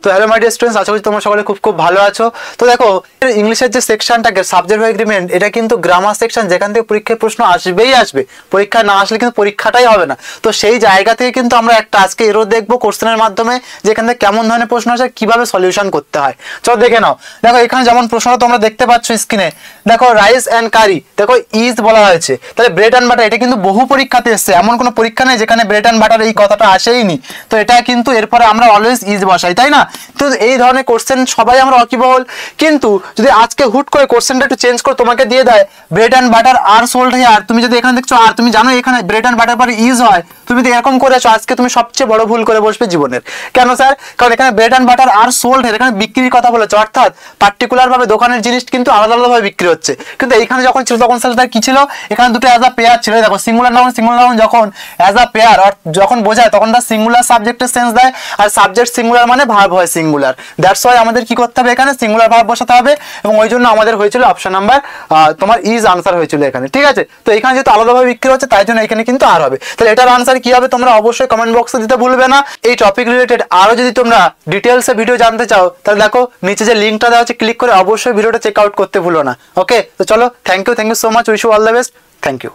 তো hello my dear students, আশা করি তোমরা সকলে খুব খুব ভালো আছো। তো দেখো, ইংলিশের যে সেকশনটাকে সাবজেক্ট ভার্ব এগ্রিমেন্ট, এটা কিন্তু গ্রামার সেকশন, যেখান থেকে পরীক্ষায় প্রশ্ন আসবেই আসবে। পরীক্ষা না আসলে কিন্তু পরীক্ষাটাই হবে না। তো সেই জায়গা থেকে কিন্তু আমরা একটা আজকে এরও দেখবো কোশ্চেনের মাধ্যমে, যেখান থেকে কেমন ধরনের প্রশ্ন আসে, কিভাবে সলিউশন করতে হয়। চলো দেখে নাও। দেখো এখানে যেমন প্রশ্নটা তোমরা দেখতে পাচ্ছ স্ক্রিনে, দেখো রাইস অ্যান্ড কারি, দেখো ইজ বলা হয়েছে, তাহলে ব্রেড অ্যান্ড বাটার, এটা কিন্তু বহু পরীক্ষাতে এসছে, এমন কোনো পরীক্ষা নেই যেখানে ব্রেড অ্যান্ড বাটার এই কথাটা আসেইনি। তো এটা কিন্তু এরপরে আমরা অলওয়েজ ইজ বসাই, তাই না? তো এই ধরনের কোশ্চেন সবাই আমরা ওয়াকিবহল। কিন্তু যদি আজকে হুট করে কোশ্চেনটা একটু চেঞ্জ করে তোমাকে দিয়ে দেয় bread and butter are sold here, তুমি যদি এখানে দেখছো আর, তুমি জানো এখানে ব্রেড অ্যান্ড বাটার পরে ইজ হয়, তুমি যদি এরকম করেছো, আজকে তুমি সবচেয়ে বড় ভুল করে বসবে জীবনের। কেন স্যার? কারণ এখানে bread and butter are sold, এখানে বিক্রির কথা বলেছে, অর্থাৎ পার্টিকুলার ভাবে দোকানের জিনিস কিন্তু আলাদা আলাদাভাবে বিক্রি হচ্ছে। কিন্তু এইখানে যখন ছিল তখন স্যার কি ছিল, এখানে দুটো অ্যাজ আ পেয়ার ছিল। দেখো সিঙ্গুলার নাউন যখন অ্যাজ আ পেয়ার যখন বোঝায়, তখন তার সিঙ্গুলার সাবজেক্টের সেন্স দেয়, আর সাবজেক্ট সিঙ্গুলার মানে ভার্ব হয় সিঙ্গুলার। দ্যাটস ওয়াই আমাদের কি করতে হবে, এখানে সিঙ্গুলার ভার্ব বসাতে হবে, এবং ওই জন্য আমাদের হয়েছিল অপশন নাম্বার তোমার ইজ আনসার হয়েছিল এখানে। ঠিক আছে, তো এখানে যেহেতু আলাদাভাবে বিক্রি হচ্ছে, তাই জন্য এখানে কিন্তু আর হবে। তাহলে এটার আনসার কি হবে তোমরা অবশ্যই কমেন্ট বক্সে দিতে ভুলবে না। এই টপিক রিলেটেড আরো যদি তোমরা ডিটেলসে ভিডিও জানতে চাও, তাহলে দেখো নিচে যে লিঙ্কটা দেওয়া আছে, ক্লিক করে অবশ্যই ভিডিওটা চেক আউট করতে ভুলো না। ওকে, তো চলো, thank you so much, wish you all the best, thank you.